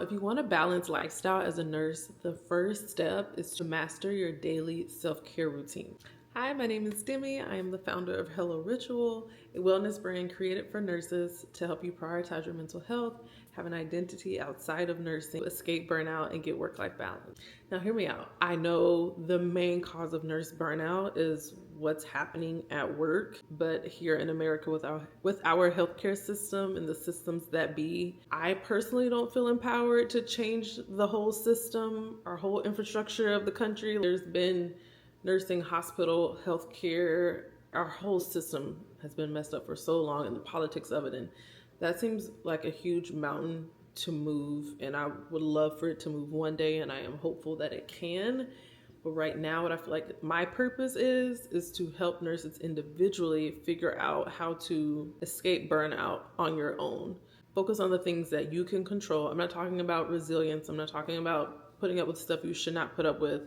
If you want a balanced lifestyle as a nurse, the first step is to master your daily self-care routine. Hi, my name is Demi. I am the founder of Hello Ritual, a wellness brand created for nurses to help you prioritize your mental health, have an identity outside of nursing, escape burnout, and get work-life balance. Now, hear me out. I know the main cause of nurse burnout is what's happening at work, but here in America with our healthcare system and the systems that be, I personally don't feel empowered to change the whole system, our whole infrastructure of the country. There's been nursing, hospital, healthcare, our whole system has been messed up for so long, and the politics of it. And that seems like a huge mountain to move. And I would love for it to move one day, and I am hopeful that it can. But right now, what I feel like my purpose is to help nurses individually figure out how to escape burnout on your own. Focus on the things that you can control. I'm not talking about resilience. I'm not talking about putting up with stuff you should not put up with.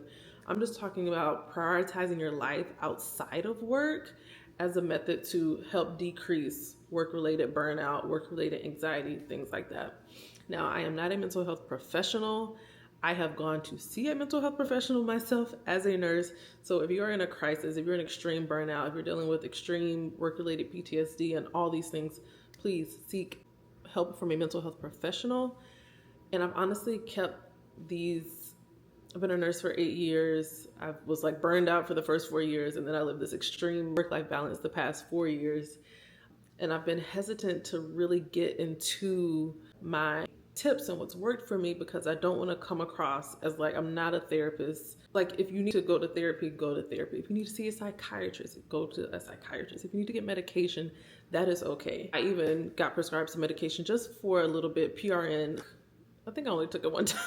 I'm just talking about prioritizing your life outside of work as a method to help decrease work-related burnout, work-related anxiety, things like that. Now, I am not a mental health professional. I have gone to see a mental health professional myself as a nurse. So if you are in a crisis, if you're in extreme burnout, if you're dealing with extreme work-related PTSD and all these things, please seek help from a mental health professional. And I've honestly kept I've been a nurse for 8 years. I was like burned out for the first 4 years, and then I lived this extreme work-life balance the past 4 years. And I've been hesitant to really get into my tips and what's worked for me because I don't want to come across as like I'm not a therapist. Like, if you need to go to therapy, go to therapy. If you need to see a psychiatrist, go to a psychiatrist. If you need to get medication, that is okay. I even got prescribed some medication just for a little bit, PRN. I think I only took it one time.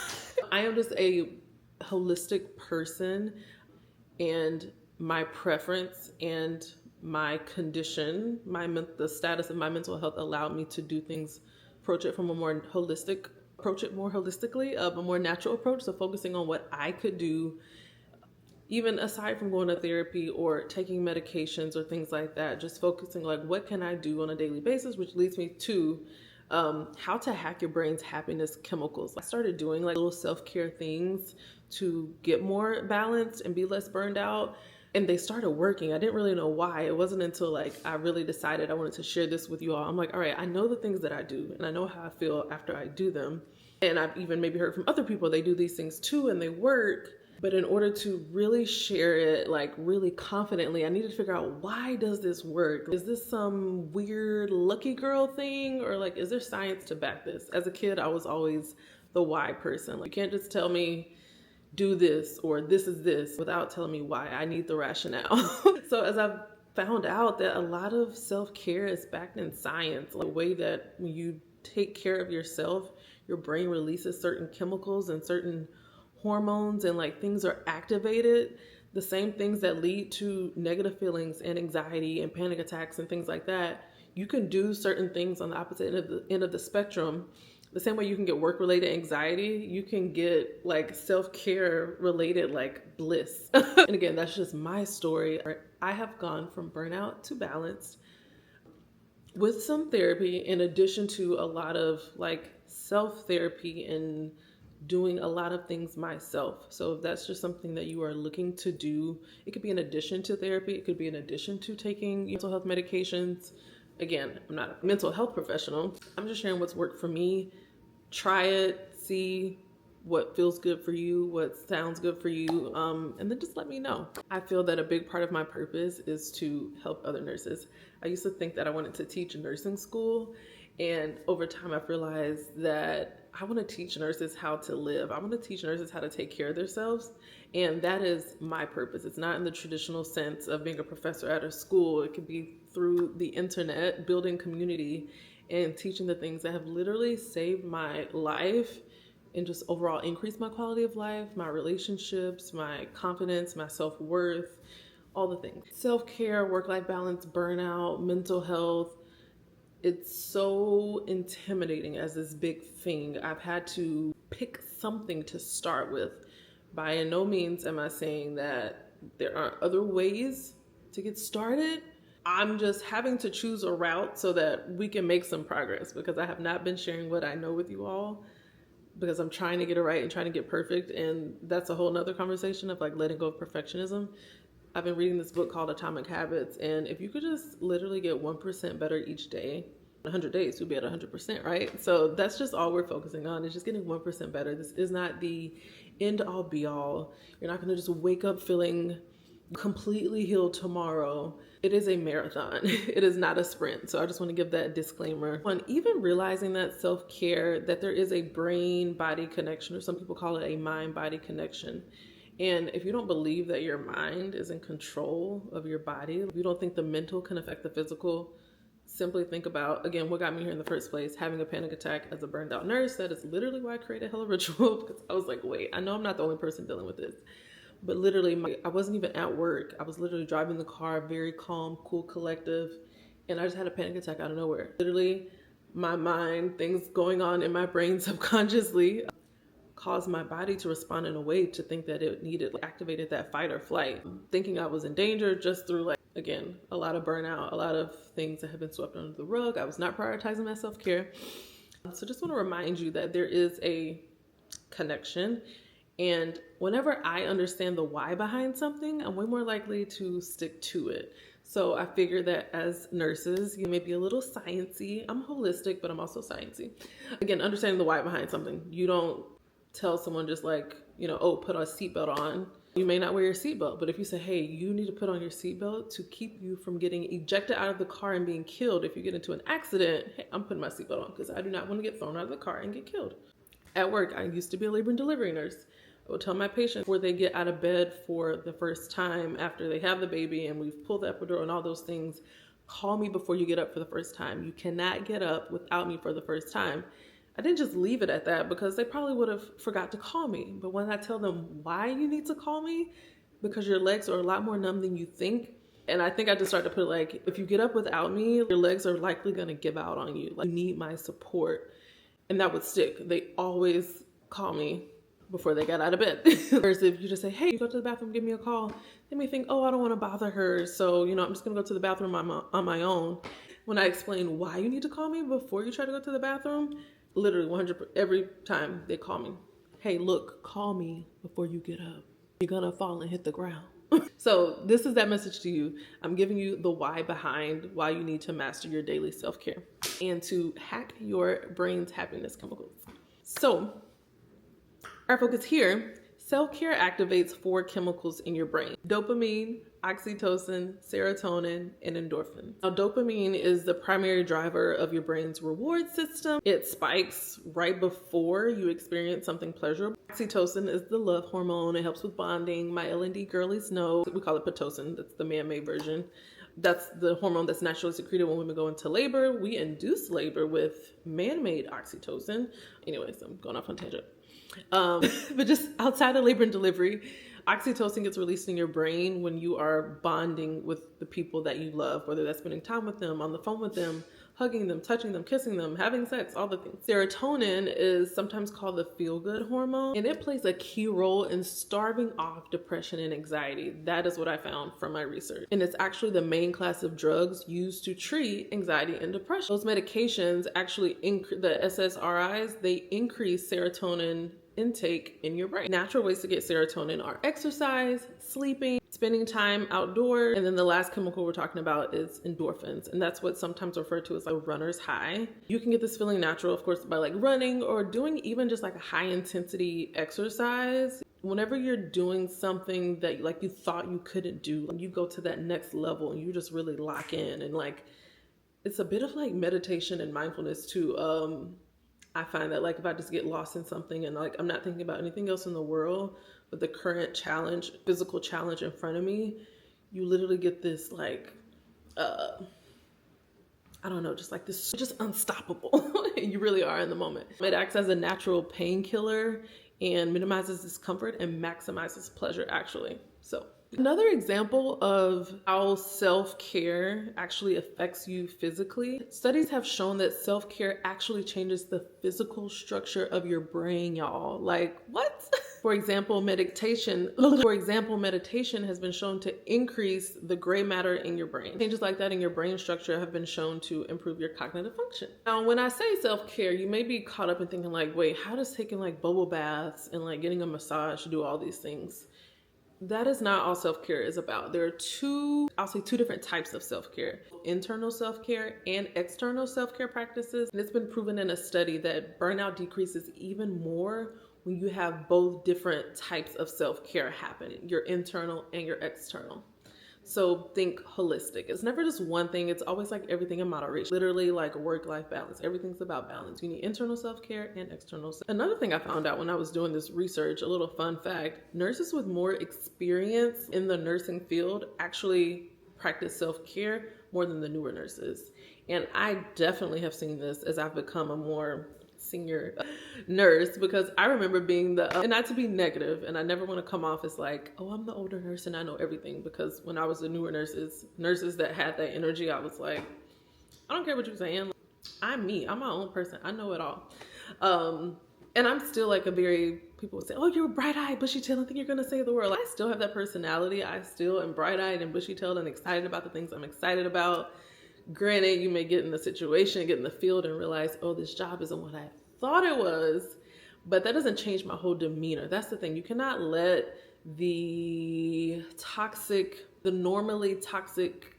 I am just a holistic person, and my preference and my condition, the status of my mental health allowed me to do things, approach it more holistically, a more natural approach. So focusing on what I could do, even aside from going to therapy or taking medications or things like that, just focusing like what can I do on a daily basis, which leads me to how to hack your brain's happiness chemicals. I started doing like little self-care things to get more balanced and be less burned out. And they started working. I didn't really know why. It wasn't until like I really decided I wanted to share this with you all. I'm like, all right, I know the things that I do and I know how I feel after I do them. And I've even maybe heard from other people, they do these things too and they work. But in order to really share it like really confidently, I needed to figure out, why does this work? Is this some weird lucky girl thing, or like is there science to back this? As a kid, I was always the why person. Like, you can't just tell me do this or this is this without telling me why. I need the rationale. So as I've found out that a lot of self-care is backed in science, like the way that when you take care of yourself, your brain releases certain chemicals and certain hormones, and like things are activated, the same things that lead to negative feelings and anxiety and panic attacks and things like that. You can do certain things on the opposite end of the spectrum. The same way you can get work-related anxiety, you can get like self-care related like bliss. And again, that's just my story. I have gone from burnout to balanced with some therapy, in addition to a lot of like self-therapy and doing a lot of things myself. So if that's just something that you are looking to do, it could be in addition to therapy. It could be in addition to taking mental health medications. Again, I'm not a mental health professional. I'm just sharing what's worked for me. Try it, see what feels good for you, what sounds good for you, and then just let me know. I feel that a big part of my purpose is to help other nurses. I used to think that I wanted to teach nursing school, and over time I've realized that I want to teach nurses how to live. I want to teach nurses how to take care of themselves, and that is my purpose. It's not in the traditional sense of being a professor at a school. It could be through the internet, building community, and teaching the things that have literally saved my life and just overall increased my quality of life, my relationships, my confidence, my self-worth, all the things. Self-care, work-life balance, burnout, mental health. It's so intimidating as this big thing. I've had to pick something to start with. By no means am I saying that there aren't other ways to get started. I'm just having to choose a route so that we can make some progress, because I have not been sharing what I know with you all because I'm trying to get it right and trying to get perfect. And that's a whole nother conversation of like letting go of perfectionism. I've been reading this book called Atomic Habits. And if you could just literally get 1% better each day, 100 days, you'll be at 100%, right? So that's just all we're focusing on, is just getting 1% better. This is not the end all be all. You're not going to just wake up feeling completely healed tomorrow. It is a marathon. It is not a sprint. So I just want to give that disclaimer. And even realizing that self-care, that there is a brain-body connection, or some people call it a mind-body connection. And if you don't believe that your mind is in control of your body, if you don't think the mental can affect the physical, simply think about, again, what got me here in the first place, having a panic attack as a burned out nurse. That is literally why I created Hella Ritual, because I was like, wait, I know I'm not the only person dealing with this. But literally, I wasn't even at work. I was literally driving the car, very calm, cool, collective. And I just had a panic attack out of nowhere. Literally, my mind, things going on in my brain subconsciously caused my body to respond in a way to think that it needed, activated that fight or flight. Thinking I was in danger just through, like, again, a lot of burnout, a lot of things that have been swept under the rug. I was not prioritizing my self-care. So just want to remind you that there is a connection. And whenever I understand the why behind something, I'm way more likely to stick to it. So I figure that as nurses, you may be a little sciencey. I'm holistic, but I'm also sciencey. Again, understanding the why behind something. You don't tell someone just like, oh, put a seatbelt on. You may not wear your seatbelt, but if you say, hey, you need to put on your seatbelt to keep you from getting ejected out of the car and being killed if you get into an accident, hey, I'm putting my seatbelt on because I do not want to get thrown out of the car and get killed. At work, I used to be a labor and delivery nurse. I will tell my patients before they get out of bed for the first time after they have the baby and we've pulled the epidural and all those things, call me before you get up for the first time. You cannot get up without me for the first time. I didn't just leave it at that because they probably would have forgot to call me. But when I tell them why you need to call me, because your legs are a lot more numb than you think. And I think I just started to put like, if you get up without me, your legs are likely going to give out on you. Like, you need my support. And that would stick. They always call me before they got out of bed. Whereas if you just say, hey, go to the bathroom, give me a call, they may think, oh, I don't want to bother her. So, I'm just going to go to the bathroom on my own. When I explain why you need to call me before you try to go to the bathroom, literally 100%, every time they call me, hey, look, call me before you get up. You're going to fall and hit the ground. So this is that message to you. I'm giving you the why behind why you need to master your daily self-care and to hack your brain's happiness chemicals. So our focus here, self-care activates 4 chemicals in your brain: dopamine, oxytocin, serotonin, and endorphin. Now, dopamine is the primary driver of your brain's reward system. It spikes right before you experience something pleasurable. Oxytocin is the love hormone. It helps with bonding. My L&D girlies know. We call it Pitocin. That's the man-made version. That's the hormone that's naturally secreted when women go into labor. We induce labor with man-made oxytocin. Anyways, I'm going off on a tangent. But just outside of labor and delivery, oxytocin gets released in your brain when you are bonding with the people that you love, whether that's spending time with them, on the phone with them, hugging them, touching them, kissing them, having sex, all the things. Serotonin is sometimes called the feel-good hormone, and it plays a key role in starving off depression and anxiety. That is what I found from my research. And it's actually the main class of drugs used to treat anxiety and depression. Those medications actually, the SSRIs, they increase serotonin intake in your brain. Natural ways to get serotonin are exercise, sleeping, spending time outdoors, and then the last chemical we're talking about is endorphins, and that's what's sometimes referred to as a runner's high. You can get this feeling natural, of course, by like running or doing even just like a high intensity exercise. Whenever you're doing something that like you thought you couldn't do, you go to that next level and you just really lock in, and like it's a bit of like meditation and mindfulness too. I find that like if I just get lost in something and like I'm not thinking about anything else in the world but the current challenge, physical challenge in front of me, you literally get this like, I don't know, just like this, just unstoppable. You really are in the moment. It acts as a natural painkiller and minimizes discomfort and maximizes pleasure actually. So another example of how self-care actually affects you physically. Studies have shown that self-care actually changes the physical structure of your brain, y'all. Like, what? Meditation has been shown to increase the gray matter in your brain. Changes like that in your brain structure have been shown to improve your cognitive function. Now, when I say self-care, you may be caught up in thinking like, wait, how does taking like bubble baths and like getting a massage do all these things? That is not all self-care is about. There are two different types of self-care: internal self-care and external self-care practices. And it's been proven in a study that burnout decreases even more when you have both different types of self-care happening, your internal and your external. So think holistic. It's never just one thing. It's always like everything in moderation. Literally like work-life balance. Everything's about balance. You need internal self-care and external self-care. Another thing I found out when I was doing this research, a little fun fact, nurses with more experience in the nursing field actually practice self-care more than the newer nurses. And I definitely have seen this as I've become a more senior nurse, because I remember being and not to be negative, and I never want to come off as like, oh, I'm the older nurse and I know everything, because when I was the newer nurses that had that energy, I was like, I don't care what you're saying. I'm me. I'm my own person. I know it all. And I'm still like people would say, oh, you're bright-eyed, bushy-tailed, I think you're going to save the world. I still have that personality. I still am bright-eyed and bushy-tailed and excited about the things I'm excited about. Granted, you may get in the situation, get in the field and realize, oh, this job isn't what I thought it was, but that doesn't change my whole demeanor. That's the thing. You cannot let the normally toxic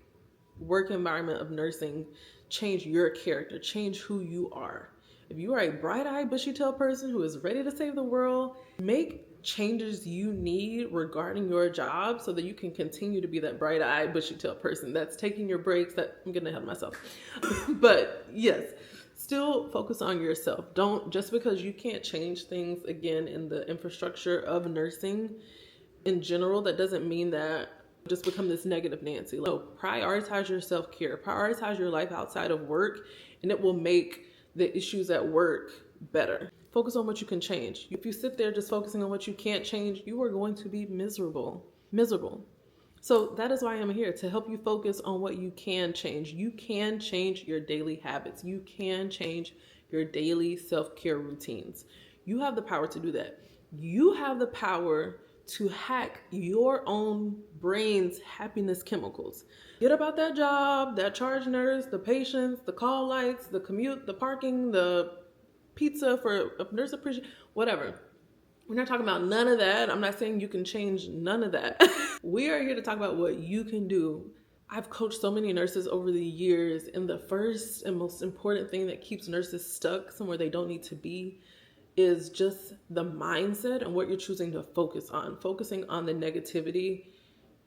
work environment of nursing change your character, change who you are. If you are a bright-eyed, bushy-tailed person who is ready to save the world, make changes you need regarding your job so that you can continue to be that bright-eyed, bushy-tailed person that's taking your breaks. I'm getting ahead of myself. But yes, still focus on yourself. Don't, just because you can't change things again in the infrastructure of nursing in general, that doesn't mean that just become this negative Nancy. No, prioritize your self-care, prioritize your life outside of work, and it will make the issues at work better. Focus on what you can change. If you sit there just focusing on what you can't change, you are going to be miserable. So that is why I'm here, to help you focus on what you can change. You can change your daily habits. You can change your daily self-care routines. You have the power to do that. You have the power to hack your own brain's happiness chemicals. Get about that job, that charge nurse, the patients, the call lights, the commute, the parking, the pizza for a nurse appreciation, whatever. We're not talking about none of that. I'm not saying you can change none of that. We are here to talk about what you can do. I've coached so many nurses over the years, and the first and most important thing that keeps nurses stuck somewhere they don't need to be is just the mindset and what you're choosing to focus on. Focusing on the negativity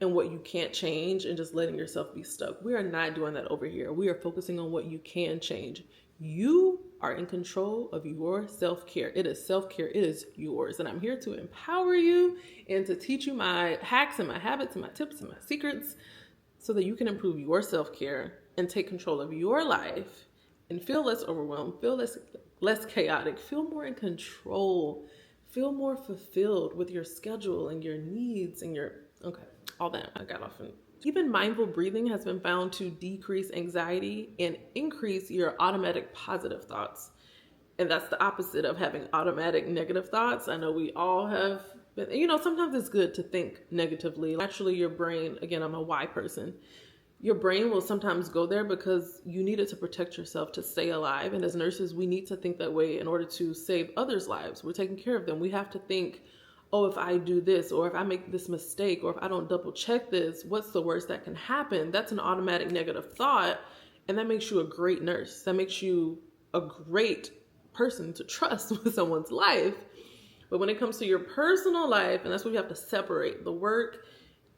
and what you can't change and just letting yourself be stuck. We are not doing that over here. We are focusing on what you can change. You are in control of your self-care. It is self-care. It is yours. And I'm here to empower you and to teach you my hacks and my habits and my tips and my secrets so that you can improve your self-care and take control of your life and feel less overwhelmed, feel less chaotic, feel more in control, feel more fulfilled with your schedule and your needs and all that. I got off. Even mindful breathing has been found to decrease anxiety and increase your automatic positive thoughts. And that's the opposite of having automatic negative thoughts. I know we all have been, sometimes it's good to think negatively. Naturally, your brain, again, I'm a why person. Your brain will sometimes go there because you need it to protect yourself, to stay alive. And as nurses, we need to think that way in order to save others' lives. We're taking care of them. We have to think, oh, if I do this, or if I make this mistake, or if I don't double check this, what's the worst that can happen? That's an automatic negative thought. And that makes you a great nurse. That makes you a great person to trust with someone's life. But when it comes to your personal life, and that's what you have to separate, the work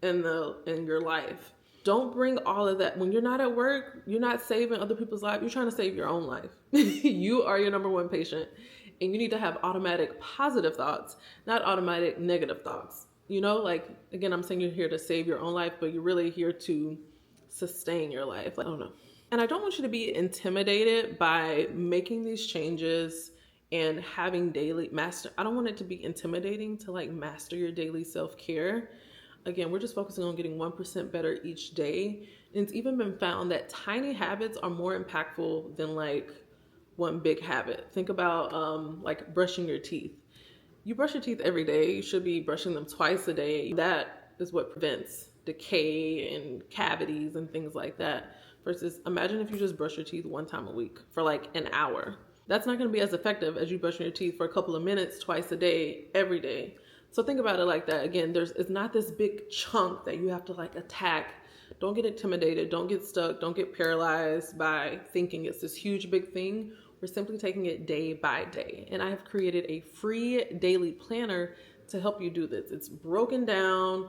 and your life. Don't bring all of that. When you're not at work, you're not saving other people's lives. You're trying to save your own life. You are your number one patient. And you need to have automatic positive thoughts, not automatic negative thoughts. Again, I'm saying you're here to save your own life, but you're really here to sustain your life. I don't know. And I don't want you to be intimidated by making these changes and having I don't want it to be intimidating to master your daily self-care. Again, we're just focusing on getting 1% better each day. And it's even been found that tiny habits are more impactful than one big habit. Think about brushing your teeth. You brush your teeth every day. You should be brushing them twice a day. That is what prevents decay and cavities and things like that. Versus imagine if you just brush your teeth one time a week for like an hour. That's not going to be as effective as you brushing your teeth for a couple of minutes twice a day, every day. So think about it like that. Again, it's not this big chunk that you have to like attack. Don't get intimidated. Don't get stuck. Don't get paralyzed by thinking it's this huge, big thing. We're simply taking it day by day. And I have created a free daily planner to help you do this. It's broken down.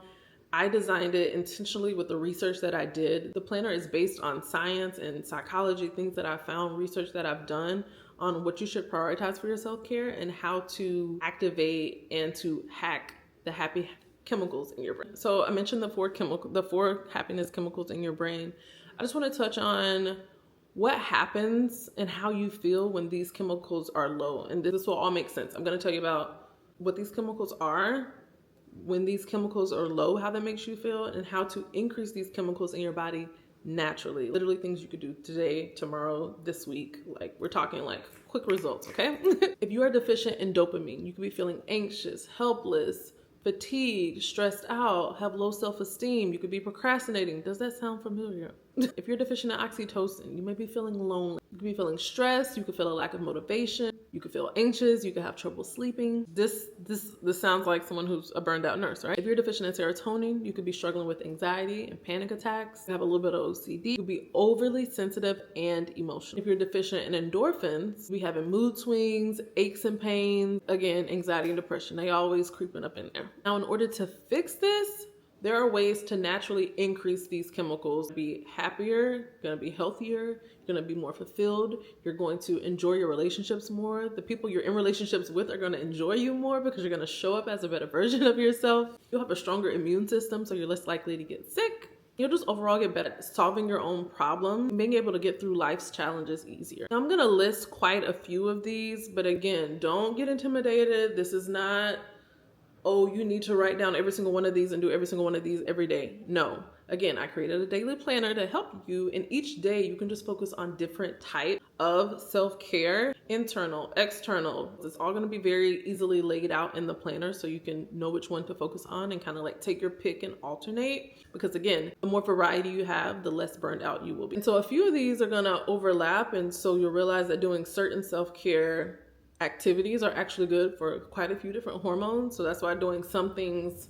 I designed it intentionally with the research that I did. The planner is based on science and psychology, things that I found, research that I've done on what you should prioritize for your self-care and how to activate and to hack the happy chemicals in your brain. So I mentioned the four happiness chemicals in your brain. I just want to touch on what happens and how you feel when these chemicals are low. And this will all make sense. I'm going to tell you about what these chemicals are, when these chemicals are low, how that makes you feel, and how to increase these chemicals in your body naturally. Literally things you could do today, tomorrow, this week. Like we're talking like quick results, okay? If you are deficient in dopamine, you could be feeling anxious, helpless, fatigued, stressed out, have low self-esteem. You could be procrastinating. Does that sound familiar? If you're deficient in oxytocin, you may be feeling lonely. You could be feeling stressed. You could feel a lack of motivation. You could feel anxious. You could have trouble sleeping. This sounds like someone who's a burned out nurse, right? If you're deficient in serotonin, you could be struggling with anxiety and panic attacks. You have a little bit of OCD. You could be overly sensitive and emotional. If you're deficient in endorphins, we have mood swings, aches and pains, again, anxiety and depression. They always creeping up in there. Now, in order to fix this, there are ways to naturally increase these chemicals. Be happier, gonna be healthier, you're gonna be more fulfilled, you're going to enjoy your relationships more. The people you're in relationships with are gonna enjoy you more because you're gonna show up as a better version of yourself. You'll have a stronger immune system, so you're less likely to get sick. You'll just overall get better at solving your own problem and being able to get through life's challenges easier. Now, I'm gonna list quite a few of these, but again, don't get intimidated. This is not, oh, you need to write down every single one of these and do every single one of these every day. No. Again, I created a daily planner to help you, and each day you can just focus on different types of self-care, internal, external. It's all going to be very easily laid out in the planner so you can know which one to focus on and kind of like take your pick and alternate. Because again, the more variety you have, the less burned out you will be. And so a few of these are going to overlap, and so you'll realize that doing certain self-care activities are actually good for quite a few different hormones. So that's why doing some things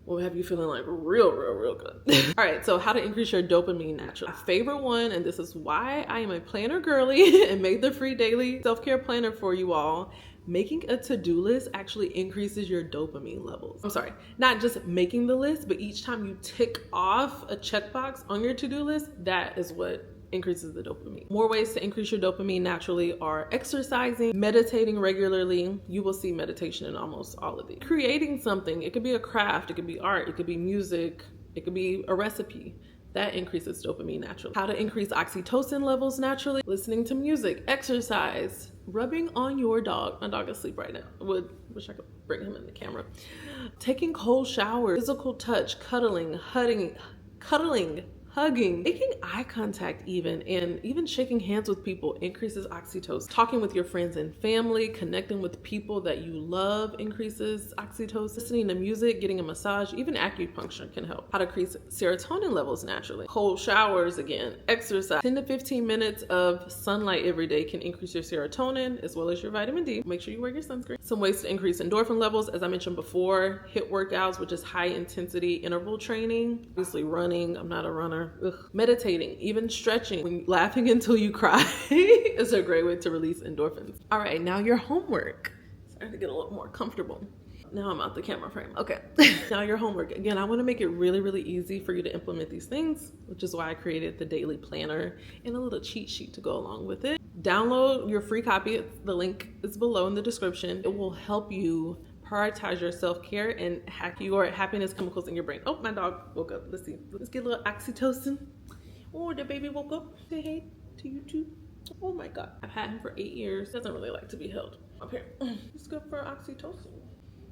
will have you feeling like real good. All right, so how to increase your dopamine naturally. My favorite one, and this is why I am a planner girly and made the free daily self-care planner for you all. Making a to-do list actually increases your dopamine levels. I'm sorry, not just making the list, but each time you tick off a checkbox on your to-do list, that is what increases the dopamine. More ways to increase your dopamine naturally are exercising, meditating regularly. You will see meditation in almost all of these. Creating something, it could be a craft, it could be art, it could be music, it could be a recipe. That increases dopamine naturally. How to increase oxytocin levels naturally? Listening to music, exercise, rubbing on your dog. My dog is asleep right now. Wish I could bring him in the camera. Taking cold showers, physical touch, cuddling, hugging, making eye contact and even shaking hands with people increases oxytocin. Talking with your friends and family, connecting with people that you love increases oxytocin. Listening to music, getting a massage, even acupuncture can help. How to increase serotonin levels naturally. Cold showers again, exercise. 10 to 15 minutes of sunlight every day can increase your serotonin as well as your vitamin D. Make sure you wear your sunscreen. Some ways to increase endorphin levels, as I mentioned before, HIIT workouts, which is high intensity interval training. Obviously running, I'm not a runner. Meditating, even stretching, laughing until you cry is a great way to release endorphins. All right, now your homework. Starting to get a little more comfortable. Now I'm out the camera frame. Okay, now your homework. Again, I want to make it really easy for you to implement these things, which is why I created the daily planner and a little cheat sheet to go along with it. Download your free copy. The link is below in the description. It will help you prioritize your self-care and hack your happiness chemicals in your brain. Oh, my dog woke up. Let's see. Let's get a little oxytocin. Oh, the baby woke up. Say hey to you too. Oh my God. I've had him for 8 years. Doesn't really like to be held. Up here. It's good for oxytocin.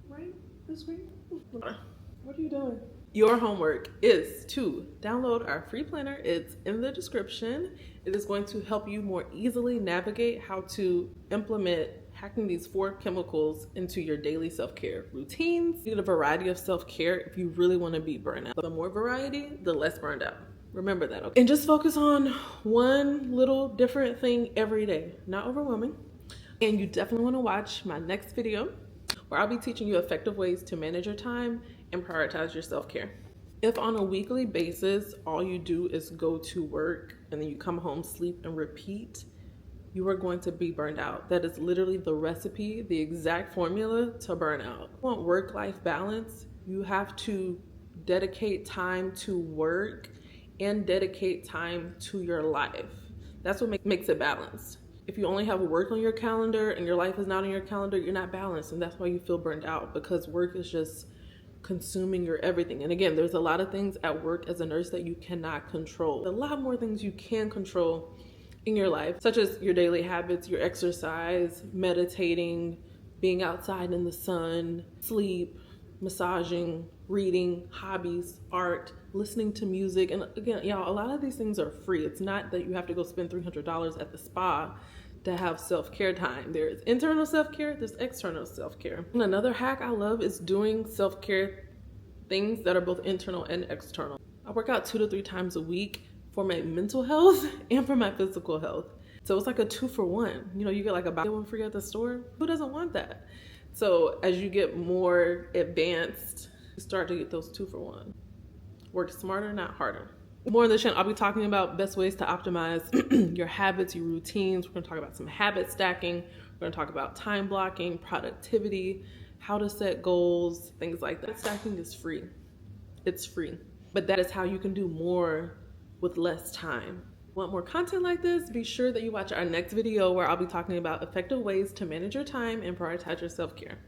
Right? This great. What are you doing? Your homework is to download our free planner. It's in the description. It is going to help you more easily navigate how to implement packing these 4 chemicals into your daily self-care routines. You need a variety of self-care if you really want to be burned out. The more variety, the less burned out. Remember that, okay? And just focus on one little different thing every day, not overwhelming. And you definitely want to watch my next video where I'll be teaching you effective ways to manage your time and prioritize your self-care. If on a weekly basis, all you do is go to work and then you come home, sleep, and repeat, you are going to be burned out. That is literally the recipe, the exact formula to burnout. If you want work-life balance, you have to dedicate time to work and dedicate time to your life. That's what makes it balanced. If you only have work on your calendar and your life is not on your calendar, you're not balanced, and that's why you feel burned out, because work is just consuming your everything. And again, there's a lot of things at work as a nurse that you cannot control. A lot more things you can control in your life, such as your daily habits, your exercise, meditating, being outside in the sun, sleep, massaging, reading, hobbies, art, listening to music. And again, y'all, a lot of these things are free. It's not that you have to go spend $300 at the spa to have self-care time. There's internal self-care, there's external self-care. And another hack I love is doing self-care things that are both internal and external. I work out 2 to 3 times a week for my mental health and for my physical health. So it's like a 2-for-1. You know, you get like a buy one free at the store. Who doesn't want that? So as you get more advanced, you start to get those 2-for-1. Work smarter, not harder. More on this channel, I'll be talking about best ways to optimize your habits, your routines. We're gonna talk about some habit stacking. We're gonna talk about time blocking, productivity, how to set goals, things like that. Stacking is free. It's free. But that is how you can do more with less time. Want more content like this? Be sure that you watch our next video where I'll be talking about effective ways to manage your time and prioritize your self-care.